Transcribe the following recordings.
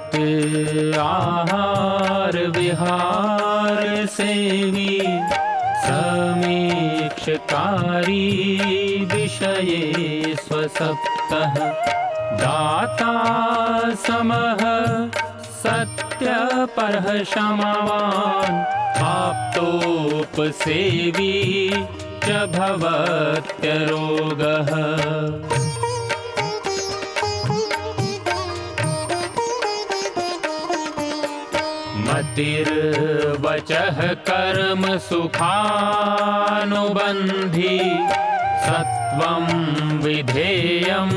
नियमित आहार विहार सेवी समीक्षकारी विषये स्वसप्तः दाता समः सत्यपरः क्षमावान् आप्तोपसेवी च भवत्यरोगः। मतिर्वचः कर्म सुखानुबन्धी सत्वं विधेयं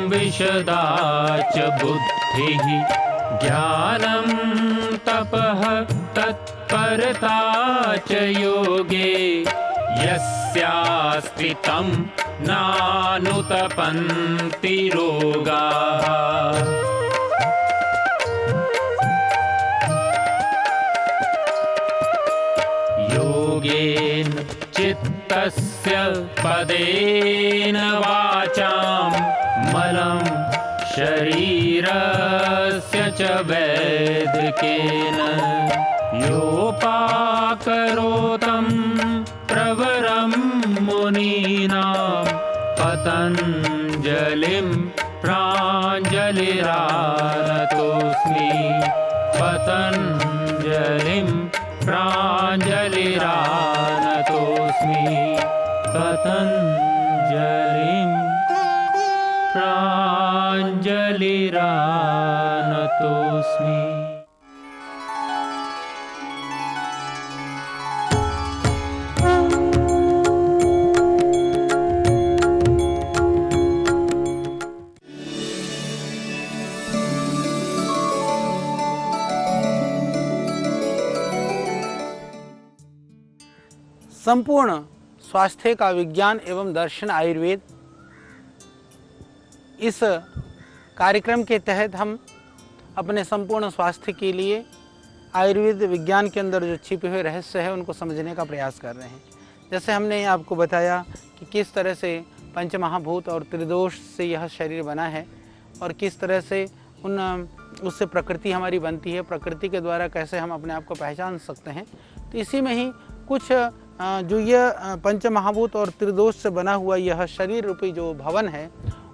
विशदा च बुद्धिः ज्ञानं तपः तत्परता च योगे यस्यास्ति तं नानुतपन्ति रोगाः। योगेन चित्तस्य पदेन वाचां मलं शरीरस्य च वैदिकेन योपाकरोतं प्रवरं मुनीनां पतञ्जलिं प्राञ्जलिरानतोऽस्मि पतञ्जलिं प्राञ्जलिरानतोऽस्मि पतञ्जलिं प्राञ्जलिरानतोऽस्मि। संपूर्ण स्वास्थ्य का विज्ञान एवं दर्शन आयुर्वेद, इस कार्यक्रम के तहत हम अपने संपूर्ण स्वास्थ्य के लिए आयुर्वेद विज्ञान के अंदर जो छिपे हुए रहस्य है उनको समझने का प्रयास कर रहे हैं। जैसे हमने आपको बताया कि किस तरह से पंचमहाभूत और त्रिदोष से यह शरीर बना है और किस तरह से उससे प्रकृति हमारी बनती है, प्रकृति के द्वारा कैसे हम अपने आप को पहचान सकते हैं। तो इसी में ही कुछ जो यह पंचमहाभूत और त्रिदोष से बना हुआ यह शरीर रूपी जो भवन है,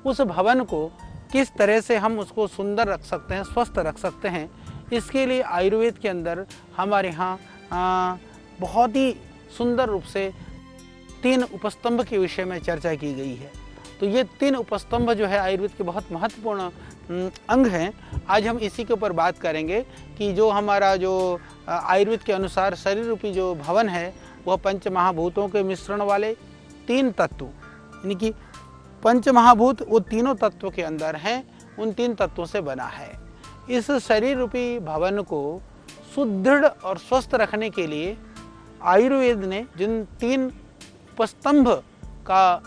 उस भवन को किस तरह से हम उसको सुंदर रख सकते हैं, स्वस्थ रख सकते हैं, इसके लिए आयुर्वेद के अंदर हमारे यहाँ बहुत ही सुंदर रूप से 3 उपस्तंभ के विषय में चर्चा की गई है। तो ये 3 उपस्तंभ जो है आयुर्वेद के बहुत महत्वपूर्ण अंग हैं। आज हम इसी के ऊपर बात करेंगे कि जो हमारा जो आयुर्वेद के अनुसार शरीर रूपी जो भवन है वह पंच महाभूतों के मिश्रण वाले 3 तत्व, यानी कि पंच महाभूत वो तीनों तत्वों के अंदर हैं, उन 3 तत्वों से बना है। इस शरीर रूपी भवन को सुदृढ़ और स्वस्थ रखने के लिए आयुर्वेद ने जिन 3 उपस्तंभ का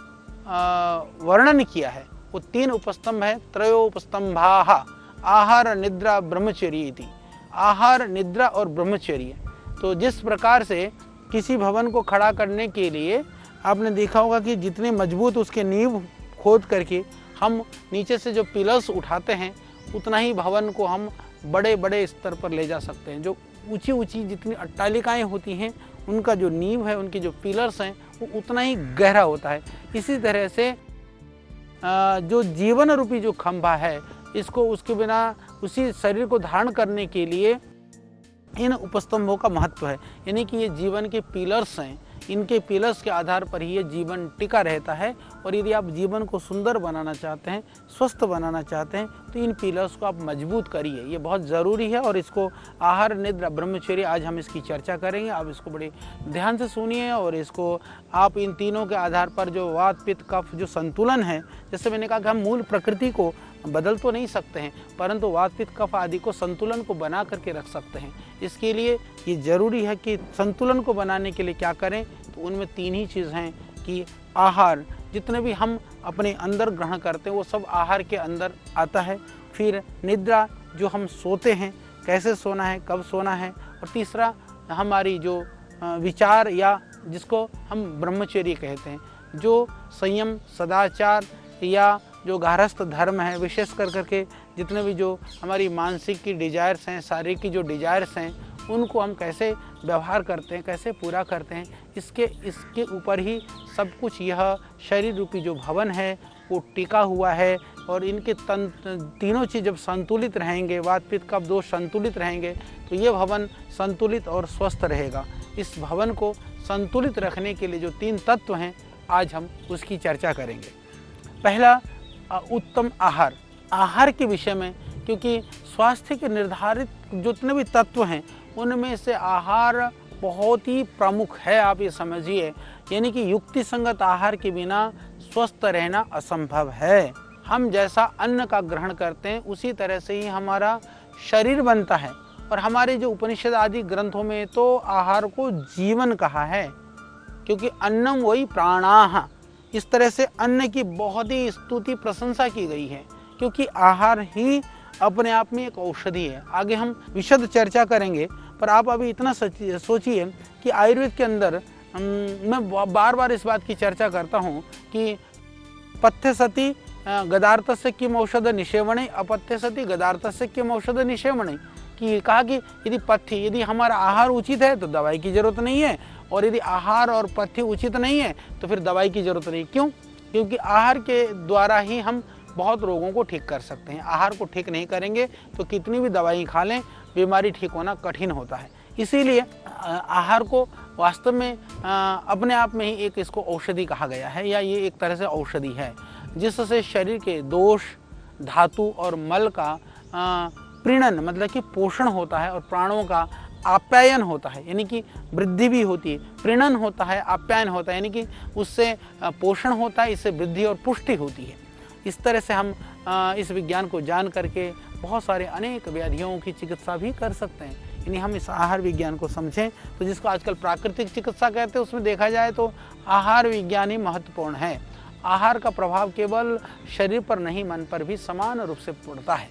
वर्णन किया है वो 3 उपस्तंभ है। त्रयोपस्तंभाः आहार निद्रा ब्रह्मचर्य इति। आहार, निद्रा और ब्रह्मचर्य। तो जिस प्रकार से किसी भवन को खड़ा करने के लिए आपने देखा होगा कि जितने मजबूत उसके नींव खोद करके हम नीचे से जो पिलर्स उठाते हैं उतना ही भवन को हम बड़े बड़े स्तर पर ले जा सकते हैं। जो ऊंची ऊंची जितनी अट्टालिकाएं होती हैं उनका जो नींव है, उनके जो पिलर्स हैं वो उतना ही गहरा होता है। इसी तरह से जो जीवन रूपी जो खंभा है, इसको उसके बिना उसी शरीर को धारण करने के लिए इन उपस्तंभों का महत्व है। यानी कि ये जीवन के पिलर्स हैं, इनके पिलर्स के आधार पर ही ये जीवन टिका रहता है। और यदि आप जीवन को सुंदर बनाना चाहते हैं, स्वस्थ बनाना चाहते हैं, तो इन पिलर्स को आप मजबूत करिए, ये बहुत ज़रूरी है। और इसको आहार, निद्रा, ब्रह्मचर्य, आज हम इसकी चर्चा करेंगे। आप इसको बड़े ध्यान से सुनिए और इसको आप इन तीनों के आधार पर जो वात, पित्त, कफ जो संतुलन है, जैसे मैंने कहा कि हम मूल प्रकृति को बदल तो नहीं सकते हैं, परंतु वात, पित्त, कफ आदि को संतुलन को बना करके रख सकते हैं। इसके लिए ये ज़रूरी है कि संतुलन को बनाने के लिए क्या करें, तो उनमें 3 ही चीज़ हैं कि आहार, जितने भी हम अपने अंदर ग्रहण करते हैं वो सब आहार के अंदर आता है। फिर निद्रा, जो हम सोते हैं, कैसे सोना है, कब सोना है। और तीसरा हमारी जो विचार या जिसको हम ब्रह्मचर्य कहते हैं, जो संयम, सदाचार या जो गारस्थ धर्म है, विशेष कर करके जितने भी जो हमारी मानसिक की डिजायर्स हैं, शारीरिक की जो डिजायर्स हैं, उनको हम कैसे व्यवहार करते हैं, कैसे पूरा करते हैं, इसके ऊपर ही सब कुछ यह शरीर रूपी जो भवन है वो टिका हुआ है। और इनके तीनों चीज़ जब संतुलित रहेंगे, वात पित्त कफ दोष संतुलित रहेंगे, तो ये भवन संतुलित और स्वस्थ रहेगा। इस भवन को संतुलित रखने के लिए जो 3 तत्व हैं, आज हम उसकी चर्चा करेंगे। पहला, उत्तम आहार। आहार के विषय में, क्योंकि स्वास्थ्य के निर्धारित जितने भी तत्व हैं उनमें से आहार बहुत ही प्रमुख है, आप ये समझिए। यानी कि युक्ति संगत आहार के बिना स्वस्थ रहना असंभव है। हम जैसा अन्न का ग्रहण करते हैं उसी तरह से ही हमारा शरीर बनता है। और हमारे जो उपनिषद आदि ग्रंथों में तो आहार को जीवन कहा है, क्योंकि अन्नम वही प्राणाः, इस तरह से अन्न की बहुत ही स्तुति प्रशंसा की गई है, क्योंकि आहार ही अपने आप में एक औषधि है। आगे हम विशद चर्चा करेंगे, पर आप अभी इतना सोचिए कि आयुर्वेद के अंदर मैं बार बार इस बात की चर्चा करता हूँ कि पथ्य सति गदार्थस्य किम औषध निषेवणे, अपथ्य सति गदार्थस्य किम औषध निषेवणे, कि कहा कि यदि हमारा आहार उचित है तो दवाई की जरूरत नहीं है, और यदि आहार और पथ्य उचित नहीं है तो फिर दवाई की जरूरत नहीं। क्यों? क्योंकि आहार के द्वारा ही हम बहुत रोगों को ठीक कर सकते हैं। आहार को ठीक नहीं करेंगे तो कितनी भी दवाई खा लें, बीमारी ठीक होना कठिन होता है। इसीलिए आहार को वास्तव में अपने आप में ही एक इसको औषधि कहा गया है, या ये एक तरह से औषधि है, जिससे शरीर के दोष, धातु और मल का प्रीणन मतलब कि पोषण होता है, और प्राणों का आप्यायन होता है, यानी कि वृद्धि भी होती है। प्रीणन होता है, आप्यायन होता है, यानी कि उससे पोषण होता है, इससे वृद्धि और पुष्टि होती है। इस तरह से हम इस विज्ञान को जान करके बहुत सारे अनेक व्याधियों की चिकित्सा भी कर सकते हैं। यानी हम इस आहार विज्ञान को समझें तो जिसको आजकल प्राकृतिक चिकित्सा कहते हैं, उसमें देखा जाए तो आहार विज्ञान ही महत्वपूर्ण है। आहार का प्रभाव केवल शरीर पर नहीं, मन पर भी समान रूप से पड़ता है।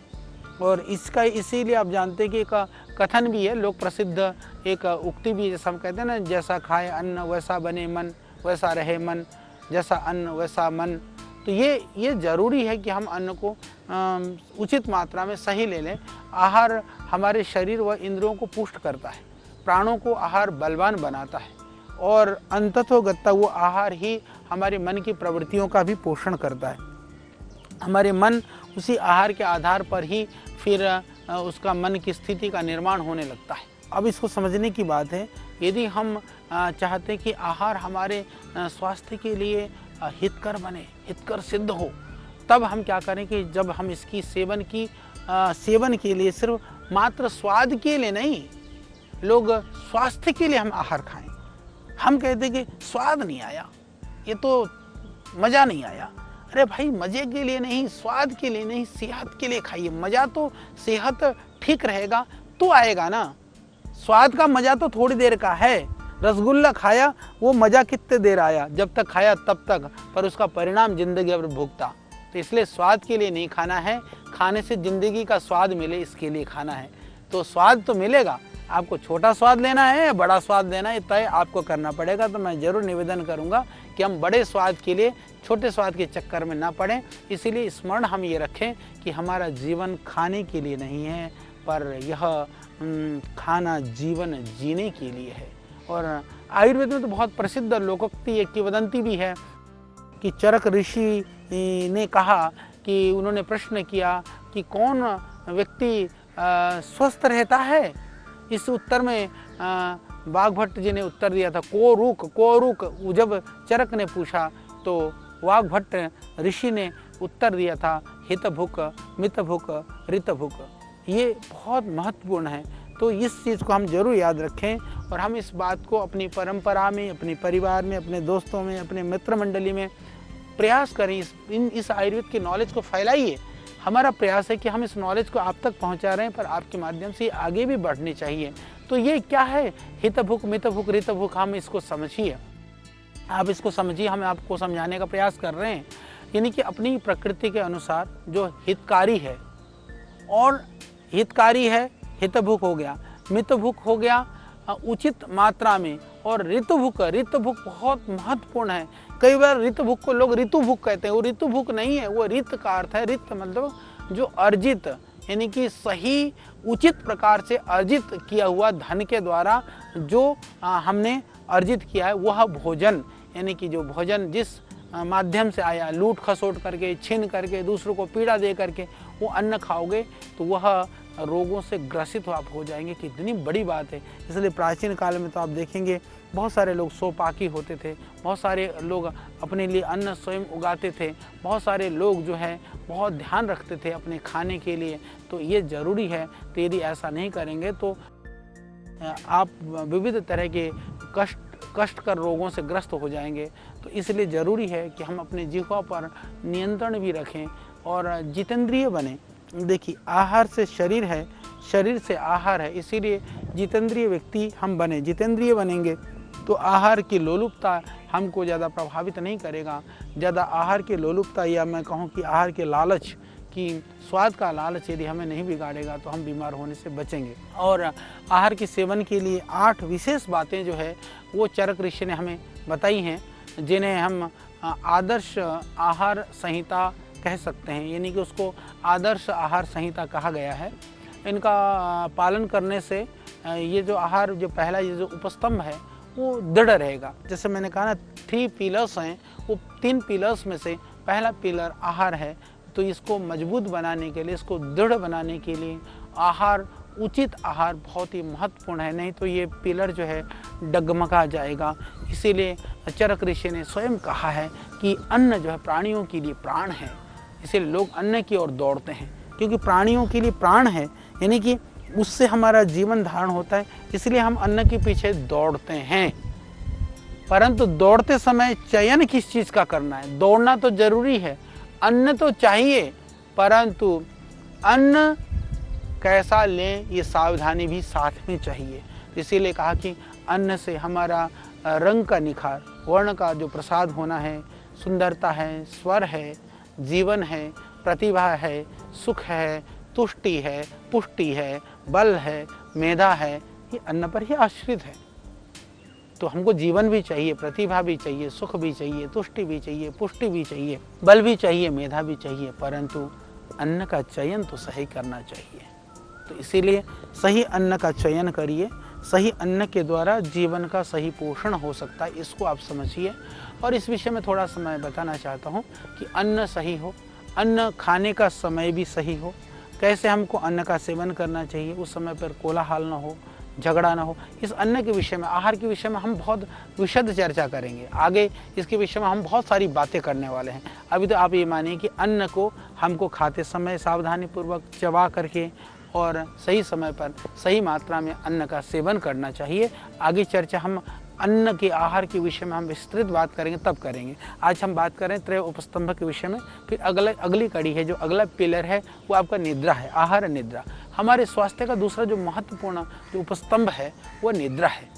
और इसका इसीलिए आप जानते हैं कि एक कथन भी है, लोक प्रसिद्ध एक उक्ति भी, जैसा हम कहते हैं ना, जैसा खाए अन्न वैसा बने मन, वैसा रहे मन, जैसा अन्न वैसा मन। तो ये ज़रूरी है कि हम अन्न को उचित मात्रा में सही ले लें। आहार हमारे शरीर व इंद्रियों को पुष्ट करता है, प्राणों को आहार बलवान बनाता है, और अंततोगत्ता वो आहार ही हमारे मन की प्रवृत्तियों का भी पोषण करता है। हमारे मन उसी आहार के आधार पर ही फिर उसका मन की स्थिति का निर्माण होने लगता है। अब इसको समझने की बात है, यदि हम चाहते हैं कि आहार हमारे स्वास्थ्य के लिए हितकर बने, हितकर सिद्ध हो, तब हम क्या करें कि जब हम इसकी सेवन के लिए सिर्फ मात्र स्वाद के लिए नहीं, लोग स्वास्थ्य के लिए हम आहार खाएं। हम कहते हैं कि स्वाद नहीं आया, ये तो मज़ा नहीं आया। अरे भाई, मज़े के लिए नहीं, स्वाद के लिए नहीं, सेहत के लिए खाइए। मज़ा तो सेहत ठीक रहेगा तो आएगा ना। स्वाद का मज़ा तो थोड़ी देर का है। रसगुल्ला खाया, वो मज़ा कितने देर आया, जब तक खाया तब तक, पर उसका परिणाम जिंदगी भर भुगता। तो इसलिए स्वाद के लिए नहीं खाना है, खाने से ज़िंदगी का स्वाद मिले इसके लिए खाना है। तो स्वाद तो मिलेगा, आपको छोटा स्वाद लेना है या बड़ा स्वाद लेना है, तय आपको करना पड़ेगा। तो मैं ज़रूर निवेदन करूँगा कि हम बड़े स्वाद के लिए छोटे स्वाद के चक्कर में ना पड़ें। इसीलिए स्मरण हम ये रखें कि हमारा जीवन खाने के लिए नहीं है, पर यह खाना जीवन जीने के लिए है। और आयुर्वेद में तो बहुत प्रसिद्ध लोकोक्ति, एक किंवदंती भी है कि चरक ऋषि ने कहा कि उन्होंने प्रश्न किया कि कौन व्यक्ति स्वस्थ रहता है। इस उत्तर में वाग्भट्ट जी ने उत्तर दिया था, को रुक। जब चरक ने पूछा तो वाग्भट्ट ऋषि ने उत्तर दिया था, हित भुक, मित भुक, ऋत भुक। ये बहुत महत्वपूर्ण है। तो इस चीज़ को हम जरूर याद रखें, और हम इस बात को अपनी परंपरा में, अपने परिवार में, अपने दोस्तों में, अपने मित्र मंडली में प्रयास करें। इस आयुर्वेद की नॉलेज को फैलाइए। हमारा प्रयास है कि हम इस नॉलेज को आप तक पहुंचा रहे हैं, पर आपके माध्यम से आगे भी बढ़नी चाहिए। तो ये क्या है, हित भुक, मित भुक, ऋत भुक, हम इसको समझिए। आप इसको समझिए, हम आपको समझाने का प्रयास कर रहे हैं। यानी कि अपनी प्रकृति के अनुसार जो हितकारी है, और हितकारी है, हितभुक हो गया, मितभुक हो गया उचित मात्रा में, और ऋतुभुक बहुत महत्वपूर्ण है। कई बार ऋतुभुक को लोग ऋतुभुक कहते हैं, वो ऋतुभुक नहीं है, वो ऋत का अर्थ है, ऋत मतलब जो अर्जित यानी कि सही उचित प्रकार से अर्जित किया हुआ धन के द्वारा जो हमने अर्जित किया है वह भोजन, यानी कि जो भोजन जिस माध्यम से आया, लूट खसोट करके, छीन करके, दूसरों को पीड़ा दे करके वो अन्न खाओगे तो वह रोगों से ग्रसित आप हो जाएंगे। कितनी बड़ी बात है। इसलिए प्राचीन काल में तो आप देखेंगे बहुत सारे लोग सोपाकी होते थे, बहुत सारे लोग अपने लिए अन्न स्वयं उगाते थे, बहुत सारे लोग जो है बहुत ध्यान रखते थे अपने खाने के लिए। तो ये ज़रूरी है। तो यदि ऐसा नहीं करेंगे तो आप विविध तरह के कष्टकर रोगों से ग्रस्त हो जाएंगे। तो इसलिए ज़रूरी है कि हम अपने जिह्वा पर नियंत्रण भी रखें और जितेंद्रिय बने। देखिए, आहार से शरीर है, शरीर से आहार है, इसीलिए जितेंद्रिय व्यक्ति हम बने। जितेंद्रिय बनेंगे तो आहार की लोलुपता हमको ज़्यादा प्रभावित नहीं करेगा। ज़्यादा आहार की लोलुपता या मैं कहूँ कि आहार के लालच कि स्वाद का लालच यदि हमें नहीं बिगाड़ेगा तो हम बीमार होने से बचेंगे। और आहार के सेवन के लिए 8 विशेष बातें जो है वो चरक ऋषि ने हमें बताई हैं, जिन्हें हम आदर्श आहार संहिता कह सकते हैं, यानी कि उसको आदर्श आहार संहिता कहा गया है। इनका पालन करने से ये जो आहार, जो पहला ये जो उपस्तंभ है वो दृढ़ रहेगा। जैसे मैंने कहा ना 3 पिलर्स हैं, वो 3 पिलर्स में से पहला पिलर आहार है। तो इसको मजबूत बनाने के लिए, इसको दृढ़ बनाने के लिए आहार, उचित आहार बहुत ही महत्वपूर्ण है, नहीं तो ये पिलर जो है डगमगा जाएगा। इसीलिए चरक ऋषि ने स्वयं कहा है कि अन्न जो है प्राणियों के लिए प्राण है। इसीलिए लोग अन्न की ओर दौड़ते हैं, क्योंकि प्राणियों के लिए प्राण है, यानी कि उससे हमारा जीवन धारण होता है। इसलिए हम अन्न के पीछे दौड़ते हैं। परंतु दौड़ते समय चयन किस चीज़ का करना है? दौड़ना तो जरूरी है, अन्न तो चाहिए, परंतु अन्न कैसा लें ये सावधानी भी साथ में चाहिए। इसीलिए कहा कि अन्न से हमारा रंग का निखार, वर्ण का जो प्रसाद होना है, सुंदरता है, स्वर है, जीवन है, प्रतिभा है, सुख है, तुष्टि है, पुष्टि है, बल है, मेधा है, ये अन्न पर ही आश्रित है। तो हमको जीवन भी चाहिए, प्रतिभा भी चाहिए, सुख भी चाहिए, तुष्टि भी चाहिए, पुष्टि भी चाहिए, बल भी चाहिए, मेधा भी चाहिए, परंतु अन्न का चयन तो सही करना चाहिए। तो इसीलिए सही अन्न का चयन करिए। सही अन्न के द्वारा जीवन का सही पोषण हो सकता है, इसको आप समझिए। और इस विषय में थोड़ा सा मैं बताना चाहता हूँ कि अन्न सही हो, अन्न खाने का समय भी सही हो, कैसे हमको अन्न का सेवन करना चाहिए, उस समय पर कोलाहल ना हो, झगड़ा ना हो। इस अन्न के विषय में, आहार के विषय में हम बहुत विशद चर्चा करेंगे। आगे इसके विषय में हम बहुत सारी बातें करने वाले हैं। अभी तो आप ये मानिए कि अन्न को हमको खाते समय सावधानीपूर्वक चबा करके और सही समय पर सही मात्रा में अन्न का सेवन करना चाहिए। आगे चर्चा हम अन्न के आहार के विषय में हम विस्तृत बात करेंगे, तब करेंगे। आज हम बात करें त्रय उपस्तंभ के विषय में। फिर अगली कड़ी है, जो अगला पिलर है वो आपका निद्रा है, आहार निद्रा। हमारे स्वास्थ्य का दूसरा जो महत्वपूर्ण जो उपस्तंभ है वो निद्रा है।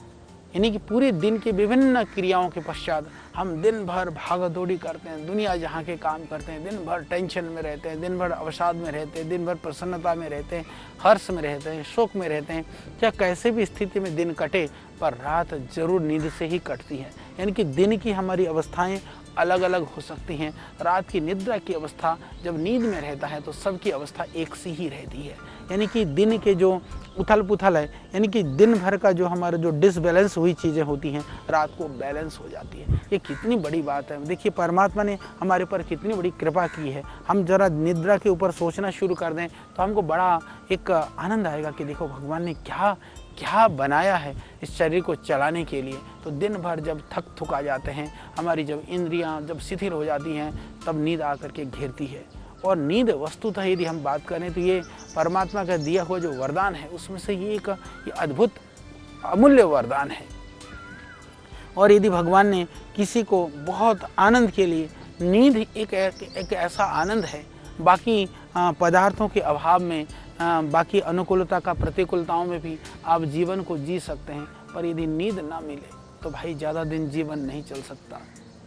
यानी कि पूरे दिन की विभिन्न क्रियाओं के पश्चात हम दिन भर भागा दौड़ी करते हैं, दुनिया जहाँ के काम करते हैं, दिन भर टेंशन में रहते हैं, दिन भर अवसाद में रहते हैं, दिन भर प्रसन्नता में रहते हैं, हर्ष में रहते हैं, शोक में रहते हैं। चाहे कैसे भी स्थिति में दिन कटे, पर रात जरूर नींद से ही कटती है। यानी कि दिन की हमारी अवस्थाएं अलग अलग हो सकती हैं। रात की निद्रा की अवस्था, जब नींद में रहता है तो सबकी अवस्था एक सी ही रहती है। यानी कि दिन के जो उथल पुथल है, यानी कि दिन भर का जो हमारा जो डिसबैलेंस हुई चीज़ें होती हैं, रात को बैलेंस हो जाती है। ये कितनी बड़ी बात है। देखिए, परमात्मा ने हमारे ऊपर कितनी बड़ी कृपा की है। हम जरा निद्रा के ऊपर सोचना शुरू कर दें तो हमको बड़ा एक आनंद आएगा कि देखो भगवान ने क्या क्या बनाया है इस शरीर को चलाने के लिए। तो दिन भर जब थक थुका जाते हैं, हमारी जब इंद्रियां जब शिथिल हो जाती हैं, तब नींद आकर के घेरती है। और नींद वस्तुतः यदि हम बात करें तो ये परमात्मा का दिया हुआ जो वरदान है, उसमें से ये अद्भुत अमूल्य वरदान है। और यदि भगवान ने किसी को बहुत आनंद के लिए, नींद एक ऐसा आनंद है, बाकी पदार्थों के अभाव में, बाकी अनुकूलता का प्रतिकूलताओं में भी आप जीवन को जी सकते हैं। पर यदि नींद ना मिले तो भाई ज़्यादा दिन जीवन नहीं चल सकता।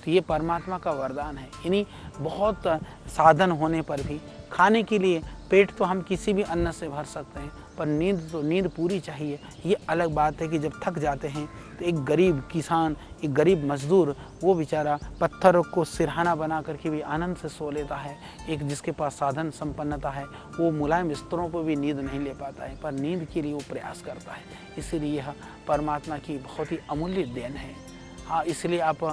तो ये परमात्मा का वरदान है। इन्हीं बहुत साधन होने पर भी खाने के लिए पेट तो हम किसी भी अन्न से भर सकते हैं, पर नींद पूरी चाहिए। ये अलग बात है कि जब थक जाते हैं तो एक गरीब किसान, एक गरीब मजदूर, वो बेचारा पत्थरों को सिरहाना बना करके भी आनंद से सो लेता है। एक जिसके पास साधन संपन्नता है वो मुलायम बिस्तरों पर भी नींद नहीं ले पाता है, पर नींद के लिए वो प्रयास करता है। इसीलिए यह परमात्मा की बहुत ही अमूल्य देन है। हाँ, इसलिए आप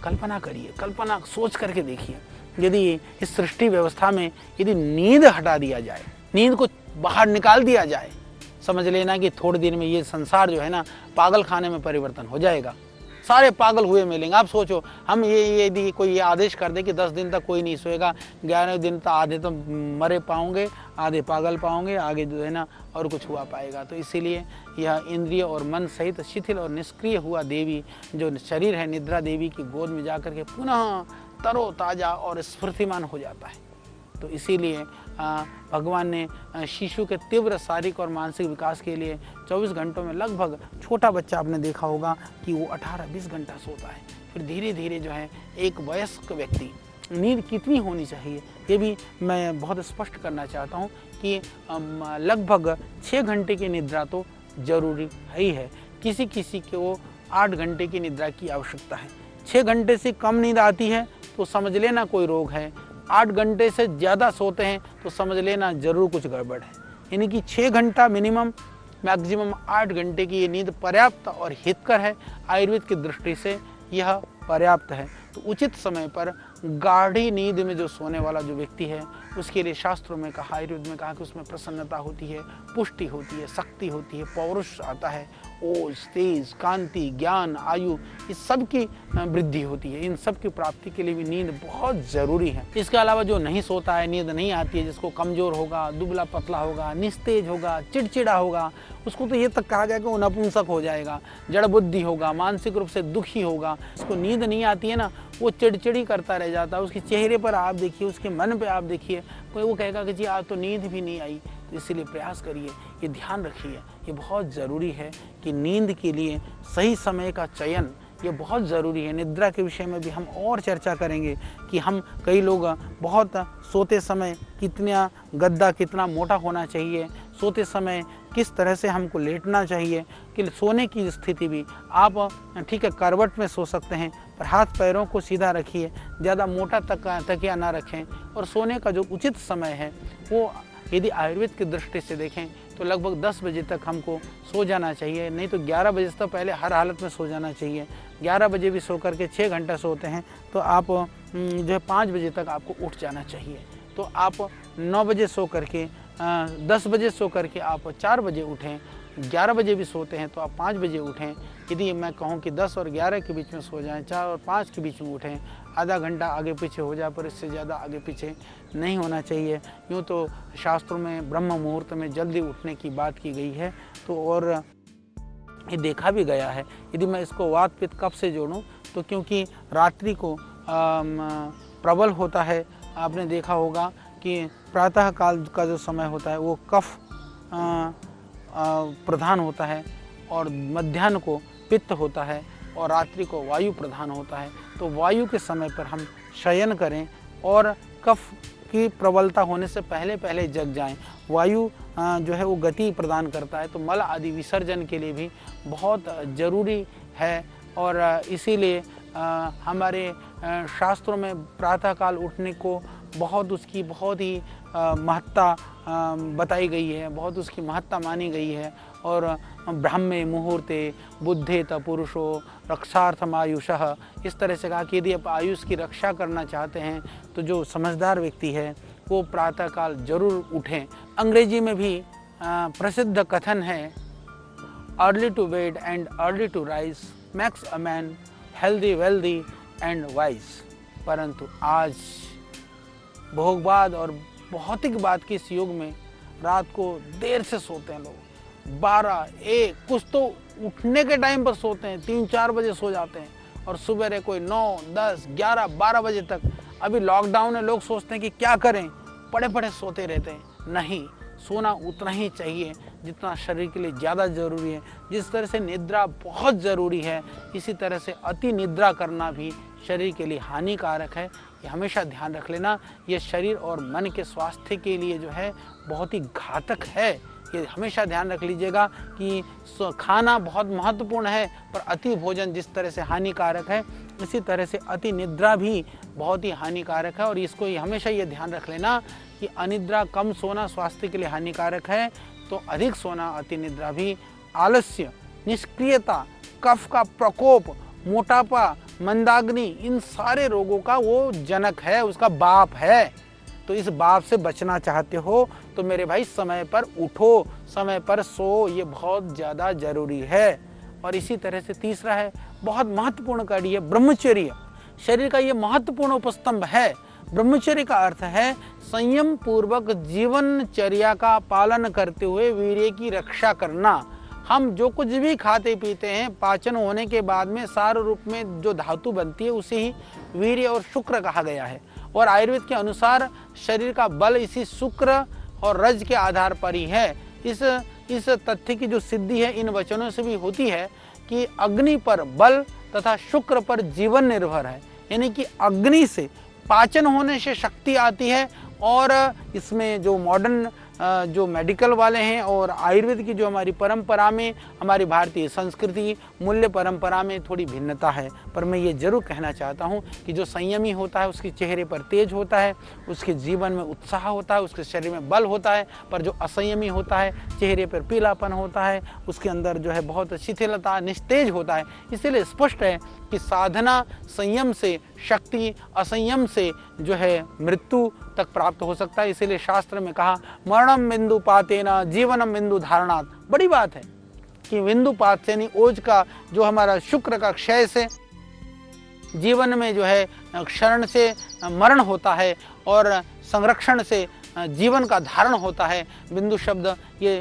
कल्पना करिए, कल्पना सोच करके देखिए, यदि इस सृष्टि व्यवस्था में यदि नींद हटा दिया जाए, नींद को बाहर निकाल दिया जाए, समझ लेना कि थोड़े दिन में ये संसार जो है ना पागल खाने में परिवर्तन हो जाएगा। सारे पागल हुए मिलेंगे। आप सोचो, हम ये यदि कोई ये आदेश कर दे कि 10 दिन तक कोई नहीं सोएगा, 11वें दिन तक आधे तो मरे पाओगे, आधे पागल पाओगे, आगे जो है ना और कुछ हुआ पाएगा। तो इसीलिए यह इंद्रिय और मन सहित शिथिल और निष्क्रिय हुआ देवी जो शरीर है, निद्रा देवी की गोद में जाकर के पुनः तरोताजा और स्फूर्तिमान हो जाता है। तो इसीलिए भगवान ने शिशु के तीव्र शारीरिक और मानसिक विकास के लिए 24 घंटों में लगभग, छोटा बच्चा आपने देखा होगा कि वो 18-20 घंटा सोता है। फिर धीरे धीरे जो है एक वयस्क व्यक्ति, नींद कितनी होनी चाहिए ये भी मैं बहुत स्पष्ट करना चाहता हूँ कि लगभग 6 घंटे की निद्रा तो जरूरी ही है। किसी किसी को 8 घंटे की निद्रा की आवश्यकता है। 6 घंटे से कम नींद आती है तो समझ लेना कोई रोग है, 8 घंटे से ज़्यादा सोते हैं तो समझ लेना ज़रूर कुछ गड़बड़ है। यानी कि 6 घंटा मिनिमम, मैक्सिमम 8 घंटे की ये नींद पर्याप्त और हितकर है। आयुर्वेद की दृष्टि से यह पर्याप्त है। तो उचित समय पर गाढ़ी नींद में जो सोने वाला जो व्यक्ति है उसके लिए शास्त्रों में कहा, आयुर्वेद में कहा कि उसमें प्रसन्नता होती है, पुष्टि होती है, शक्ति होती है, पौरुष आता है, ओज, तेज, कांति, ज्ञान, आयु, इस सब की वृद्धि होती है। इन सब की प्राप्ति के लिए भी नींद बहुत ज़रूरी है। इसके अलावा जो नहीं सोता है, नींद नहीं आती है, जिसको कमज़ोर होगा, दुबला पतला होगा, निस्तेज होगा, चिड़चिड़ा होगा, उसको तो ये तक कहा गया कि वो नपुंसक हो जाएगा, जड़ बुद्धि होगा, मानसिक रूप से दुखी होगा। उसको नींद नहीं आती है ना, वो चिड़चिड़ी करता रह जाता है। उसके चेहरे पर आप देखिए, उसके मन पे आप देखिए, कोई वो कहेगा कि जी आज तो नींद भी नहीं आई। तो इसीलिए प्रयास करिए, ये ध्यान रखिए, ये बहुत ज़रूरी है कि नींद के लिए सही समय का चयन ये बहुत ज़रूरी है। निद्रा के विषय में भी हम और चर्चा करेंगे कि हम कई लोग बहुत सोते समय कितना गद्दा कितना मोटा होना चाहिए, सोते समय किस तरह से हमको लेटना चाहिए, कि सोने की स्थिति भी आप ठीक है करवट में सो सकते हैं, पर हाथ पैरों को सीधा रखिए, ज़्यादा मोटा तकिया ना रखें। और सोने का जो उचित समय है वो यदि आयुर्वेद की दृष्टि से देखें तो लगभग 10 बजे तक हमको सो जाना चाहिए, नहीं तो 11 बजे से पहले हर हालत में सो जाना चाहिए। 11 बजे भी सो करके 6 घंटा सोते हैं तो आप जो है 5 बजे तक आपको उठ जाना चाहिए। तो आप 9 बजे सो करके 10 बजे सो करके आप 4 बजे उठें, 11 बजे भी सोते हैं तो आप 5 बजे उठें। यदि मैं कहूँ कि 10 और 11 के बीच में सो जाएं, 4 और 5 के बीच में उठें, आधा घंटा आगे पीछे हो जाए पर इससे ज़्यादा आगे पीछे नहीं होना चाहिए। यूँ तो शास्त्रों में ब्रह्म मुहूर्त में जल्दी उठने की बात की गई है। तो और ये देखा भी गया है। यदि मैं इसको वात पित्त कफ से जोड़ूं तो क्योंकि रात्रि को प्रबल होता है, आपने देखा होगा कि प्रातः काल का जो समय होता है वो कफ प्रधान होता है और मध्याह्न को पित्त होता है और रात्रि को वायु प्रधान होता है। तो वायु के समय पर हम शयन करें और कफ की प्रबलता होने से पहले पहले जग जाएं। वायु जो है वो गति प्रदान करता है, तो मल आदि विसर्जन के लिए भी बहुत ज़रूरी है। और इसीलिए हमारे शास्त्रों में प्रातःकाल उठने को उसकी बहुत ही महत्ता बताई गई है, बहुत उसकी महत्ता मानी गई है। और ब्राह्मे मुहूर्ते बुद्धेत पुरुषो रक्षार्थम आयुषः, इस तरह से कहा कि यदि आप आयुष की रक्षा करना चाहते हैं तो जो समझदार व्यक्ति है वो प्रातःकाल जरूर उठें। अंग्रेजी में भी प्रसिद्ध कथन है, early to bed and early to rise makes a man healthy wealthy and wise. परंतु आज भोगवाद और भौतिकवाद के इस युग में रात को देर से सोते हैं लोग, 12-1, कुछ तो उठने के टाइम पर सोते हैं, 3-4 बजे सो जाते हैं और सुबह कोई 9, 10, 11, 12 बजे तक। अभी लॉकडाउन है, लोग सोचते हैं कि क्या करें, पड़े पड़े सोते रहते हैं। नहीं, सोना उतना ही चाहिए जितना शरीर के लिए ज़्यादा ज़रूरी है। जिस तरह से निद्रा बहुत ज़रूरी है, इसी तरह से अति निद्रा करना भी शरीर के लिए हानिकारक है। ये हमेशा ध्यान रख लेना, ये शरीर और मन के स्वास्थ्य के लिए जो है बहुत ही घातक है। ये हमेशा ध्यान रख लीजिएगा कि खाना बहुत महत्वपूर्ण है, पर अति भोजन जिस तरह से हानिकारक है, इसी तरह से अति निद्रा भी बहुत ही हानिकारक है। और इसको हमेशा ये ध्यान रख लेना कि अनिद्रा, कम सोना स्वास्थ्य के लिए हानिकारक है, तो अधिक सोना, अति निद्रा भी। आलस्य, निष्क्रियता, कफ का प्रकोप, मोटापा, मंदाग्नि, इन सारे रोगों का वो जनक है, उसका बाप है। तो इस बाप से बचना चाहते हो तो मेरे भाई समय पर उठो, समय पर सो, ये बहुत ज़्यादा जरूरी है। और इसी तरह से तीसरा है, बहुत महत्वपूर्ण कड़ी है, ब्रह्मचर्य। शरीर का ये महत्वपूर्ण उपस्तंभ है। ब्रह्मचर्य का अर्थ है संयम पूर्वक जीवनचर्या का पालन करते हुए वीर्य की रक्षा करना। हम जो कुछ भी खाते पीते हैं, पाचन होने के बाद में सार रूप में जो धातु बनती है उसे ही वीर्य और शुक्र कहा गया है। और आयुर्वेद के अनुसार शरीर का बल इसी शुक्र और रज के आधार पर ही है। इस तथ्य की जो सिद्धि है इन वचनों से भी होती है कि अग्नि पर बल तथा शुक्र पर जीवन निर्भर है। यानी कि अग्नि से पाचन होने से शक्ति आती है। और इसमें जो मॉडर्न जो मेडिकल वाले हैं और आयुर्वेद की जो हमारी परंपरा में, हमारी भारतीय संस्कृति मूल्य परंपरा में थोड़ी भिन्नता है। पर मैं ये जरूर कहना चाहता हूँ कि जो संयमी होता है उसके चेहरे पर तेज होता है, उसके जीवन में उत्साह होता है, उसके शरीर में बल होता है। पर जो असंयमी होता है, चेहरे पर पीलापन होता है, उसके अंदर जो है बहुत शिथिलता, निस्तेज होता है। इसीलिए स्पष्ट है कि साधना संयम से शक्ति, असंयम से जो है मृत्यु तक प्राप्त हो सकता है। इसीलिए शास्त्र में कहा, मरणम बिंदु पातेना जीवनम बिंदु धारणात्। बड़ी बात है कि बिंदु पात से नहीं, ओज का जो हमारा शुक्र का क्षय से जीवन में जो है क्षरण से मरण होता है और संरक्षण से जीवन का धारण होता है। बिंदु शब्द ये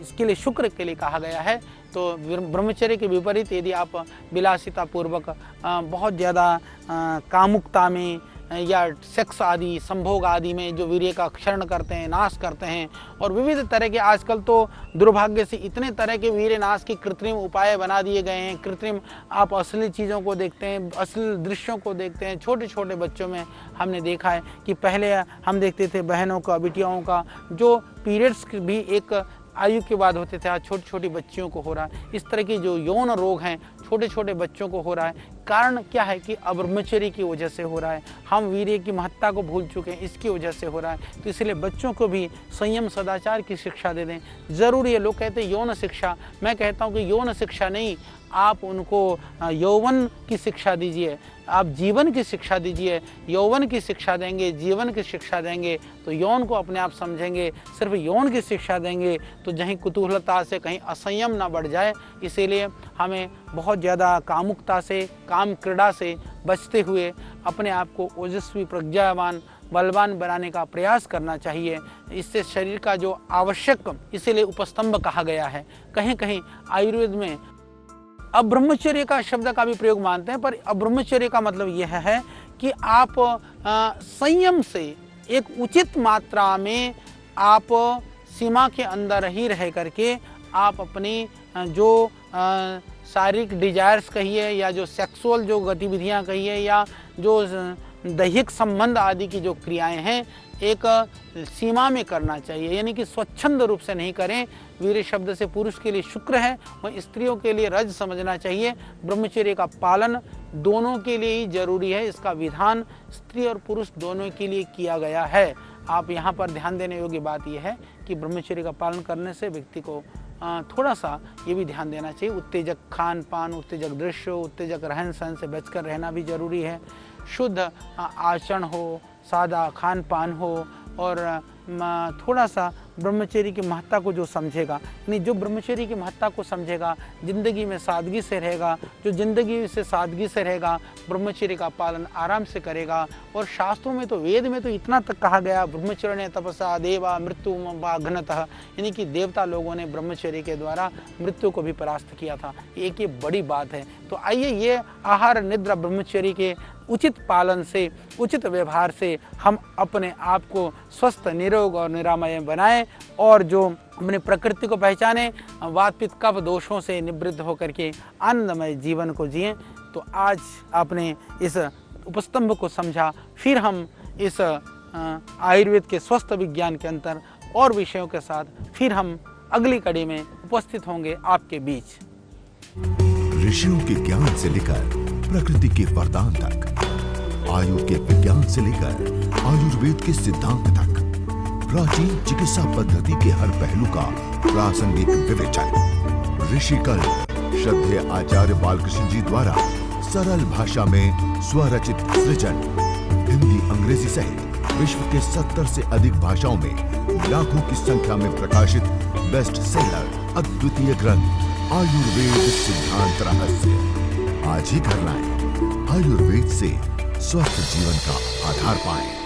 इसके लिए शुक्र के लिए कहा गया है। तो ब्रह्मचर्य के विपरीत यदि आप विलासिता पूर्वक बहुत ज़्यादा कामुकता में या सेक्स आदि, संभोग आदि में जो वीर्य का क्षरण करते हैं, नाश करते हैं, और विविध तरह के आजकल तो दुर्भाग्य से इतने तरह के वीर्य नाश के कृत्रिम उपाय बना दिए गए हैं। कृत्रिम आप असली चीज़ों को देखते हैं, असली दृश्यों को देखते हैं। छोटे छोटे बच्चों में हमने देखा है कि पहले हम देखते थे बहनों का, बिटियाओं का जो पीरियड्स भी एक आयु के बाद होते थे, आज छोटी छोटी बच्चियों को हो रहा है। इस तरह की जो यौन रोग हैं छोटे छोटे बच्चों को हो रहा है। कारण क्या है कि अब्रह्मचर्य की वजह से हो रहा है। हम वीर्य की महत्ता को भूल चुके हैं, इसकी वजह से हो रहा है। तो इसलिए बच्चों को भी संयम सदाचार की शिक्षा दे दें, ज़रूरी है। लोग कहते हैं यौन शिक्षा, मैं कहता हूँ कि यौन शिक्षा नहीं, आप उनको यौवन की शिक्षा दीजिए, आप जीवन की शिक्षा दीजिए। यौवन की शिक्षा देंगे, जीवन की शिक्षा देंगे तो यौन को अपने आप समझेंगे। सिर्फ यौन की शिक्षा देंगे तो कहीं कुतूहलता से कहीं असंयम ना बढ़ जाए। इसीलिए हमें बहुत ज़्यादा कामुकता से, काम क्रीड़ा से बचते हुए अपने आप को ओजस्वी, प्रज्ञावान, बलवान बनाने का प्रयास करना चाहिए। इससे शरीर का जो आवश्यक, इसीलिए उपस्तंभ कहा गया है। कहीं कहीं आयुर्वेद में अब्रह्मचर्य का शब्द का भी प्रयोग मानते हैं, पर अब्रह्मचर्य का मतलब यह है कि आप संयम से एक उचित मात्रा में, आप सीमा के अंदर ही रह करके आप अपनी जो शारीरिक डिजायर्स कहिए या जो सेक्सुअल जो गतिविधियां कहिए या जो दैहिक संबंध आदि की जो क्रियाएं हैं एक सीमा में करना चाहिए। यानी कि स्वच्छंद रूप से नहीं करें। वीर्य शब्द से पुरुष के लिए शुक्र है, वह स्त्रियों के लिए रज समझना चाहिए। ब्रह्मचर्य का पालन दोनों के लिए ही जरूरी है। इसका विधान स्त्री और पुरुष दोनों के लिए किया गया है। आप यहाँ पर ध्यान देने योग्य बात यह है कि ब्रह्मचर्य का पालन करने से व्यक्ति को थोड़ा सा ये भी ध्यान देना चाहिए, उत्तेजक खान पान, उत्तेजक दृश्य, उत्तेजक रहन सहन से बचकर रहना भी जरूरी है। शुद्ध आचरण हो, सादा खान पान हो और थोड़ा सा ब्रह्मचर्य की महत्ता को जो समझेगा, यानी जो ब्रह्मचर्य की महत्ता को समझेगा, ज़िंदगी में सादगी से रहेगा, जो ज़िंदगी से सादगी से रहेगा, ब्रह्मचर्य का पालन आराम से करेगा। और शास्त्रों में तो, वेद में तो इतना तक कहा गया, ब्रह्मचर्य तपसा देवा मृत्यु वाघ्नतः, यानी कि देवता लोगों ने ब्रह्मचर्य के द्वारा मृत्यु को भी परास्त किया था। एक ये बड़ी बात है। तो आइए ये आहार निद्रा ब्रह्मचर्य के उचित पालन से, उचित व्यवहार से हम अपने आप को स्वस्थ, निरोग और निरामय बनाएं और जो अपनी प्रकृति को पहचाने, वात पित्त कफ दोषों से निवृत्त होकर के आनंदमय जीवन को जिएं। तो आज आपने इस उपस्तंभ को समझा, फिर हम इस आयुर्वेद के स्वस्थ विज्ञान के अंतर और विषयों के साथ फिर हम अगली कड़ी में उपस्थित होंगे आपके बीच। ऋषियों के ज्ञान से लेकर प्रकृति के वरदान तक, आयु के विज्ञान से लेकर आयुर्वेद के सिद्धांत तक, प्राचीन चिकित्सा पद्धति के हर पहलू का प्रासंगिक विवेचन। ऋषिकल श्रद्धेय आचार्य बालकृष्ण जी द्वारा सरल भाषा में स्वरचित सृजन, हिंदी अंग्रेजी सहित विश्व के 70 से अधिक भाषाओं में लाखों की संख्या में प्रकाशित बेस्ट सेलर अद्वितीय ग्रंथ आयुर्वेद सिद्धांत रहस्य। आज ही घर लाएं। आयुर्वेद से स्वस्थ जीवन का आधार पाएं।